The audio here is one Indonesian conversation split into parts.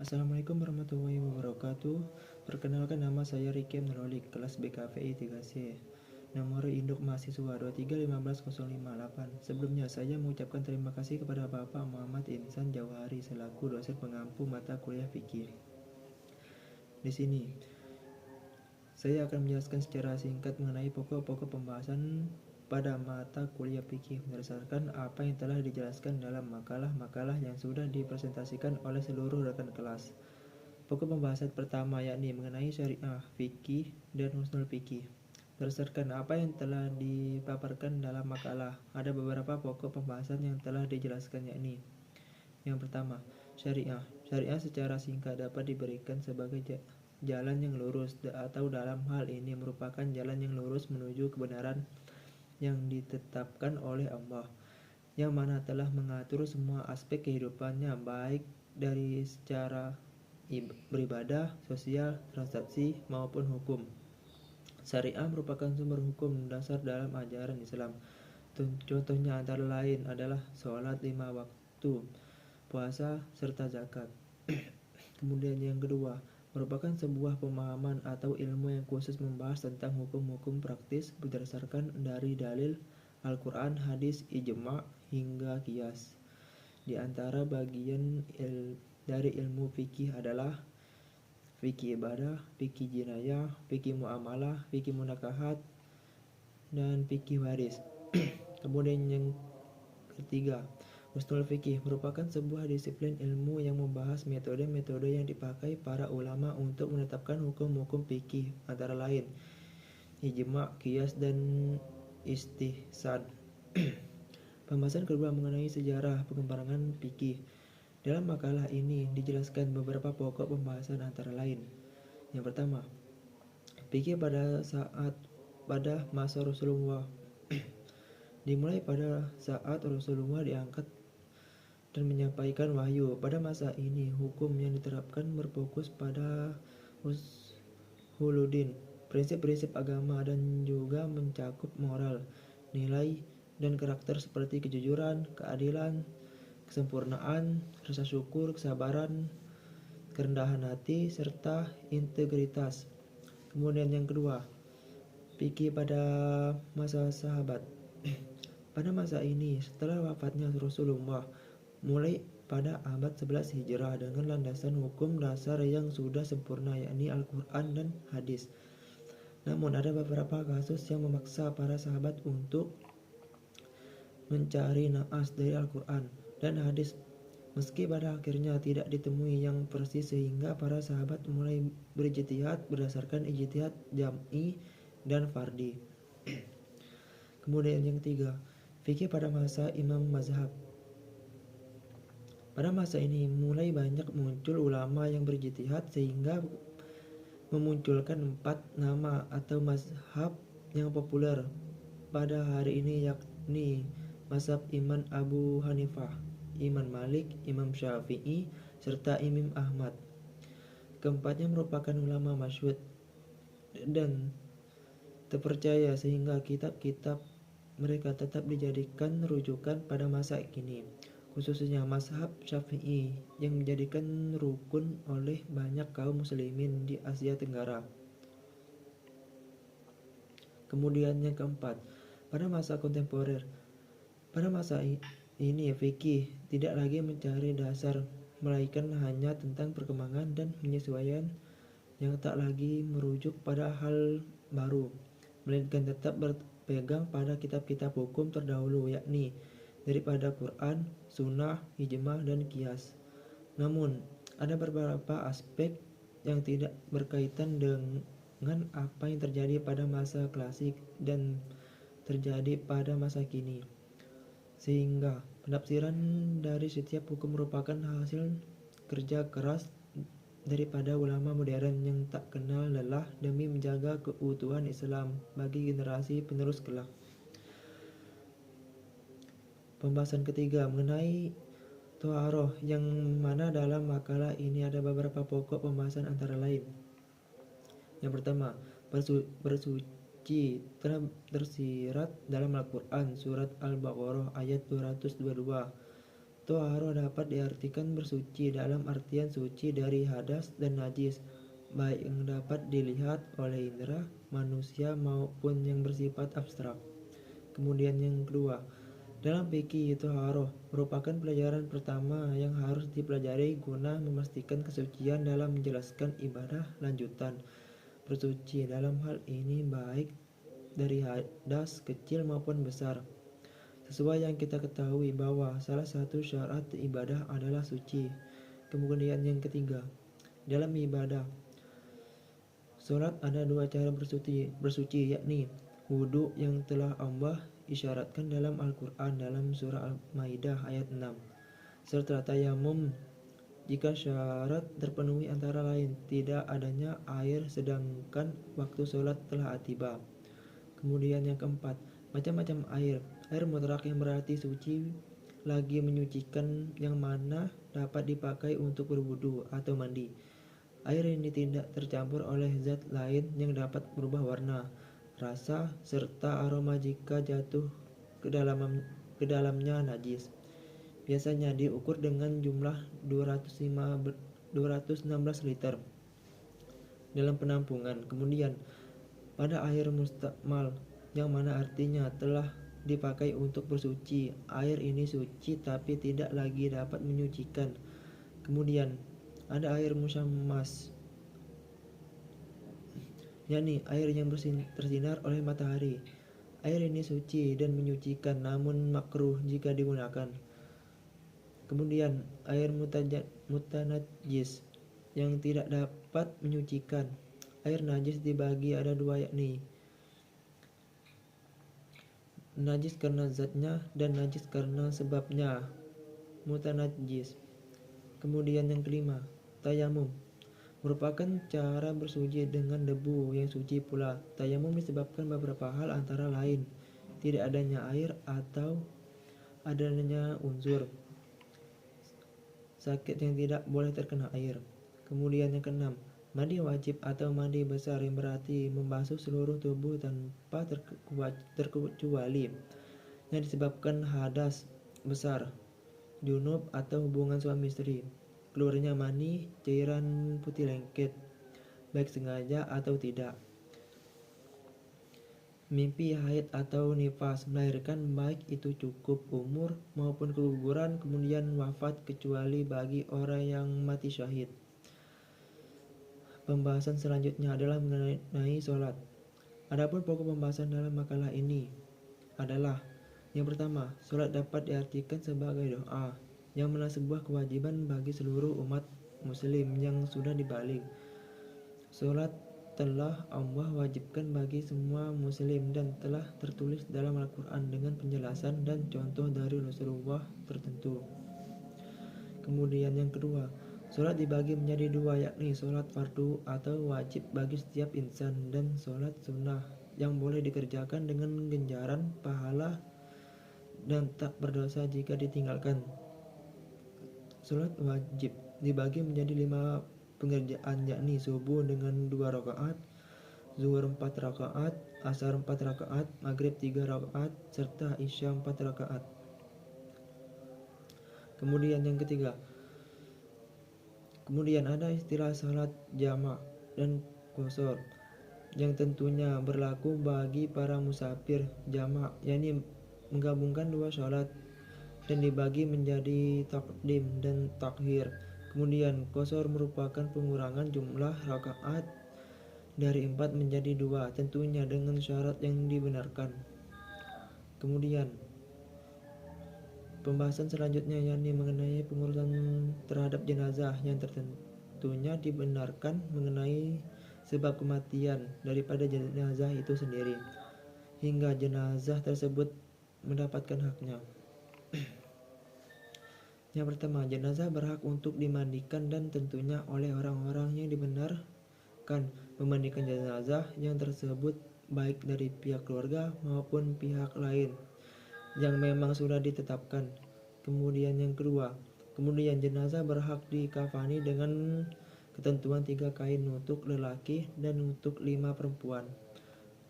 Assalamualaikum warahmatullahi wabarakatuh. Perkenalkan, nama saya Riki Abnulolik, kelas BKPI 3C. Nomor induk mahasiswa 2315058. Sebelumnya saya mengucapkan terima kasih kepada Bapak Muhammad Insan Jauhari selaku dosen pengampu mata kuliah fikih. Di sini saya akan menjelaskan secara singkat mengenai pokok-pokok pembahasan pada mata kuliah fikih berdasarkan apa yang telah dijelaskan dalam makalah-makalah yang sudah dipresentasikan oleh seluruh rekan kelas. Pokok pembahasan pertama yakni mengenai syariah fikih dan usul fikih. Berdasarkan apa yang telah dipaparkan dalam makalah, ada beberapa pokok pembahasan yang telah dijelaskan yakni: yang pertama, syariah. Syariah secara singkat dapat diberikan sebagai jalan yang lurus, atau dalam hal ini merupakan jalan yang lurus menuju kebenaran yang ditetapkan oleh Allah, yang mana telah mengatur semua aspek kehidupannya, baik dari secara beribadah, sosial, transaksi, maupun hukum. Syariah merupakan sumber hukum dasar dalam ajaran Islam. Contohnya antara lain adalah sholat 5 waktu, puasa, serta zakat. Kemudian yang kedua, merupakan sebuah pemahaman atau ilmu yang khusus membahas tentang hukum-hukum praktis berdasarkan dari dalil Al-Quran, hadis, ijma, hingga qiyas. Di antara bagian dari ilmu fikih adalah fikih ibadah, fikih jinayah, fikih muamalah, fikih munakahat, dan fikih waris. Kemudian yang ketiga, usul fikih merupakan sebuah disiplin ilmu yang membahas metode-metode yang dipakai para ulama untuk menetapkan hukum-hukum fikih, antara lain ijma, qiyas, dan istihsan. Pembahasan kedua mengenai sejarah pengembangan fikih. Dalam makalah ini dijelaskan beberapa pokok pembahasan antara lain. Yang pertama, fikih pada masa Rasulullah. Dimulai pada saat Rasulullah diangkat dan menyampaikan wahyu. Pada masa ini, hukum yang diterapkan berfokus pada usuluddin, prinsip-prinsip agama, dan juga mencakup moral, nilai, dan karakter seperti kejujuran, keadilan, kesempurnaan, rasa syukur, kesabaran, kerendahan hati, serta integritas. Kemudian yang kedua, fikih pada masa sahabat. Pada masa ini, setelah wafatnya Rasulullah, mulai pada abad 11 Hijrah dengan landasan hukum dasar yang sudah sempurna, yakni Al-Quran dan hadis. Namun ada beberapa kasus yang memaksa para sahabat untuk mencari naas dari Al-Quran dan hadis, meski pada akhirnya tidak ditemui yang persis, sehingga para sahabat mulai berijtihad berdasarkan ijtihad jam'i dan fardi. Kemudian yang ketiga, fikih pada masa imam mazhab. Pada masa ini mulai banyak muncul ulama yang berijtihad sehingga memunculkan 4 nama atau mazhab yang populer pada hari ini, yakni mazhab Imam Abu Hanifah, Imam Malik, Imam Syafi'i, serta Imam Ahmad. Keempatnya merupakan ulama masyhur dan terpercaya sehingga kitab-kitab mereka tetap dijadikan rujukan pada masa kini, khususnya mazhab Syafi'i yang menjadikan rukun oleh banyak kaum muslimin di Asia Tenggara. Kemudian yang keempat, pada masa kontemporer. Pada masa ini fikih tidak lagi mencari dasar, melainkan hanya tentang perkembangan dan penyesuaian yang tak lagi merujuk pada hal baru, melainkan tetap berpegang pada kitab-kitab hukum terdahulu, yakni daripada Quran, Sunnah, Ijma, dan Qiyas. Namun, ada beberapa aspek yang tidak berkaitan dengan apa yang terjadi pada masa klasik dan terjadi pada masa kini, sehingga penafsiran dari setiap hukum merupakan hasil kerja keras daripada ulama modern yang tak kenal lelah demi menjaga keutuhan Islam bagi generasi penerus kelak. Pembahasan ketiga mengenai Toharoh, yang mana dalam makalah ini ada beberapa pokok pembahasan antara lain. Yang pertama, bersuci telah tersirat dalam Al-Quran surat Al-Baqarah ayat 222. Toharo dapat diartikan bersuci dalam artian suci dari hadas dan najis, baik yang dapat dilihat oleh indera manusia maupun yang bersifat abstrak. Kemudian yang kedua, dalam fikih toharo merupakan pelajaran pertama yang harus dipelajari guna memastikan kesucian dalam menjelaskan ibadah lanjutan. Bersuci dalam hal ini baik dari hadas kecil maupun besar. Sesuai yang kita ketahui bahwa salah satu syarat ibadah adalah suci. Kemudian yang ketiga, dalam ibadah sholat ada dua cara bersuci, yakni wudhu yang telah Allah isyaratkan dalam Al-Quran dalam surah Al-Maidah ayat 6, serta tayamum jika syarat terpenuhi antara lain tidak adanya air sedangkan waktu sholat telah tiba. Kemudian yang keempat, macam-macam air. Air mutlak yang berarti suci lagi menyucikan yang mana dapat dipakai untuk berwudu atau mandi. Air ini tidak tercampur oleh zat lain yang dapat berubah warna, rasa, serta aroma jika jatuh ke dalamnya najis. Biasanya diukur dengan jumlah 216 liter dalam penampungan. Kemudian pada air mustakmal, yang mana artinya telah dipakai untuk bersuci, air ini suci tapi tidak lagi dapat menyucikan. Kemudian ada air musyammas, yakni air yang tersinar oleh matahari. Air ini suci dan menyucikan namun makruh jika digunakan. Kemudian air mutanajjis yang tidak dapat menyucikan. Air najis dibagi ada dua, yakni najis karena zatnya dan najis karena sebabnya, mutanajjis. Kemudian yang kelima, tayamum merupakan cara bersuci dengan debu yang suci pula. Tayamum disebabkan beberapa hal, antara lain tidak adanya air atau adanya unsur sakit yang tidak boleh terkena air. Kemudian yang keenam, mandi wajib atau mandi besar yang berarti membasuh seluruh tubuh tanpa terkecuali yang disebabkan hadas besar, junub atau hubungan suami istri, keluarnya mani, cairan putih lengket, baik sengaja atau tidak, mimpi haid atau nifas, melahirkan baik itu cukup umur maupun keguguran, kemudian wafat kecuali bagi orang yang mati syahid. Pembahasan selanjutnya adalah mengenai sholat. Adapun pokok pembahasan dalam makalah ini adalah yang pertama, sholat dapat diartikan sebagai doa, yang mana sebuah kewajiban bagi seluruh umat muslim yang sudah dibalik. Sholat telah Allah wajibkan bagi semua muslim dan telah tertulis dalam Al-Quran dengan penjelasan dan contoh dari Rasulullah tertentu. Kemudian yang kedua, sholat dibagi menjadi dua, yakni sholat fardu atau wajib bagi setiap insan dan sholat sunnah yang boleh dikerjakan dengan ganjaran pahala dan tak berdosa jika ditinggalkan. Sholat wajib dibagi menjadi 5 pengerjaan, yakni subuh dengan 2 rakaat, zuhur 4 rakaat, asar 4 rakaat, maghrib 3 rakaat, serta isya 4 rakaat. Kemudian yang ketiga, kemudian ada istilah salat jamak dan qosor yang tentunya berlaku bagi para musafir. Jamak yakni menggabungkan dua sholat dan dibagi menjadi takdim dan takhir. Kemudian qosor merupakan pengurangan jumlah rakaat dari 4 menjadi 2, tentunya dengan syarat yang dibenarkan. Kemudian pembahasan selanjutnya yakni mengenai pengurusan terhadap jenazah yang tentunya dibenarkan mengenai sebab kematian daripada jenazah itu sendiri hingga jenazah tersebut mendapatkan haknya. Yang pertama, jenazah berhak untuk dimandikan dan tentunya oleh orang-orang yang dibenarkan memandikan jenazah yang tersebut, baik dari pihak keluarga maupun pihak lain yang memang sudah ditetapkan. Kemudian yang kedua, kemudian jenazah berhak dikafani dengan ketentuan 3 kain untuk lelaki dan untuk 5 perempuan.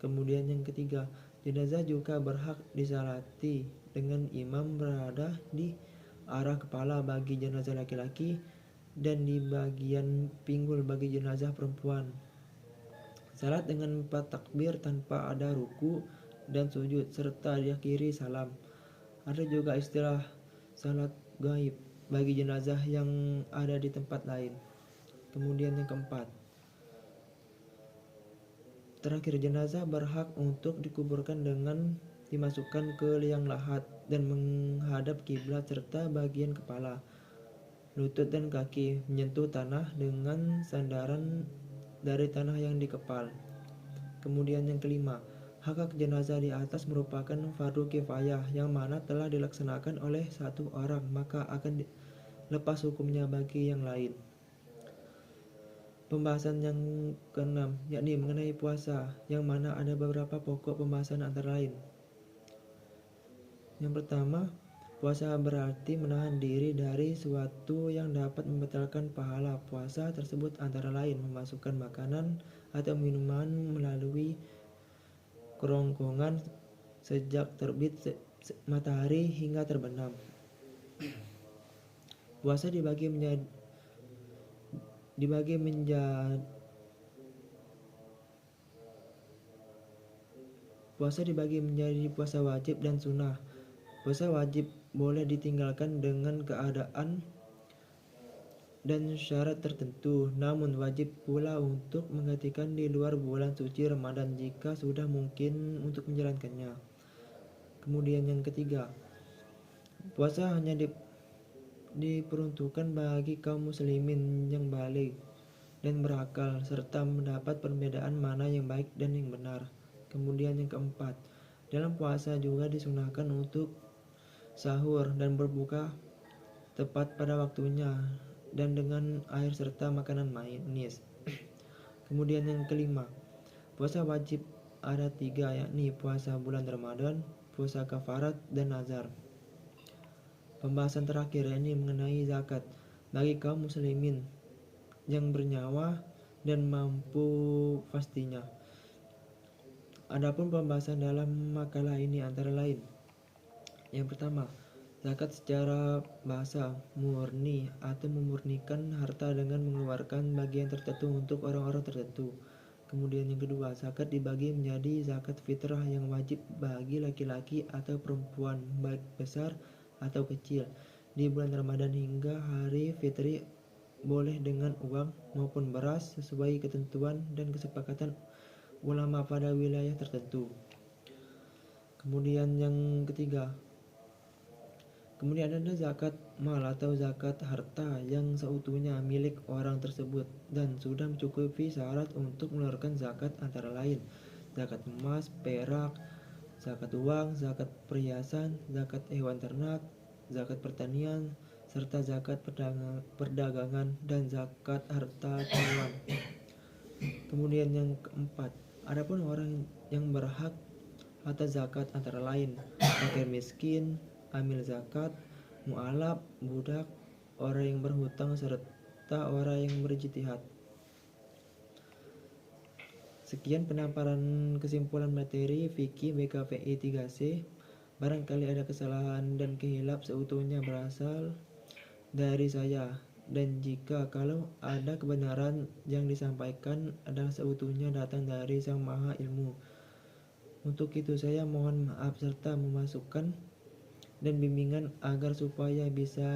Kemudian yang ketiga, jenazah juga berhak disalati dengan imam berada di arah kepala bagi jenazah laki-laki dan di bagian pinggul bagi jenazah perempuan. Salat dengan 4 takbir tanpa ada ruku dan sujud serta diakhiri salam. Ada juga istilah salat gaib bagi jenazah yang ada di tempat lain. Kemudian yang keempat, terakhir jenazah berhak untuk dikuburkan dengan dimasukkan ke liang lahat dan menghadap kiblat serta bagian kepala, lutut dan kaki menyentuh tanah dengan sandaran dari tanah yang dikepal. Kemudian yang kelima, hak jenazah di atas merupakan fardu kifayah yang mana telah dilaksanakan oleh satu orang maka akan lepas hukumnya bagi yang lain. Pembahasan yang keenam, yakni mengenai puasa, yang mana ada beberapa pokok pembahasan antara lain. Yang pertama, puasa berarti menahan diri dari sesuatu yang dapat membatalkan pahala puasa tersebut, antara lain memasukkan makanan atau minuman melalui kerongkongan sejak terbit matahari hingga terbenam. Puasa dibagi menjadi puasa wajib dan sunnah. Puasa wajib boleh ditinggalkan dengan keadaan dan syarat tertentu, namun wajib pula untuk menggantikan di luar bulan suci Ramadan jika sudah mungkin untuk menjalankannya. Kemudian yang ketiga, puasa hanya diperuntukkan bagi kaum muslimin yang baligh dan berakal serta mendapat perbedaan mana yang baik dan yang benar. Kemudian yang keempat, dalam puasa juga disunahkan untuk sahur dan berbuka tepat pada waktunya dan dengan air serta makanan manis. Kemudian yang kelima, puasa wajib ada 3, yakni puasa bulan Ramadan, puasa kafarat, dan nazar. Pembahasan terakhir yakni mengenai zakat bagi kaum muslimin yang bernyawa dan mampu pastinya. Adapun pembahasan dalam makalah ini antara lain, yang pertama, zakat secara bahasa murni atau memurnikan harta dengan mengeluarkan bagian tertentu untuk orang-orang tertentu. Kemudian yang kedua, zakat dibagi menjadi zakat fitrah yang wajib bagi laki-laki atau perempuan baik besar atau kecil di bulan Ramadan hingga hari fitri, boleh dengan uang maupun beras sesuai ketentuan dan kesepakatan ulama pada wilayah tertentu. Kemudian yang ketiga, kemudian ada zakat mal atau zakat harta yang seutuhnya milik orang tersebut dan sudah mencukupi syarat untuk mengeluarkan zakat, antara lain zakat emas, perak, zakat uang, zakat perhiasan, zakat hewan ternak, zakat pertanian, serta zakat perdagangan dan zakat harta hewan. Kemudian yang keempat, adapun orang yang berhak atas zakat antara lain fakir miskin, amil zakat, mu'alaf, budak, orang yang berhutang, serta orang yang berijtihad. Sekian penamparan kesimpulan materi fikih BKPI 3C. Barangkali ada kesalahan dan kehilaf seutuhnya berasal dari saya, dan jika kalau ada kebenaran yang disampaikan adalah seutuhnya datang dari Sang Maha Ilmu. Untuk itu saya mohon maaf serta memasukkan dan bimbingan agar supaya bisa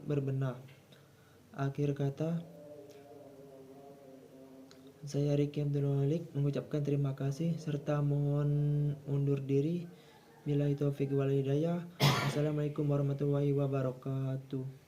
berbenah. Akhir kata, saya Ricky Abdul mengucapkan terima kasih serta mohon undur diri. Billahi taufiq wal hidayah. Assalamualaikum warahmatullahi wabarakatuh.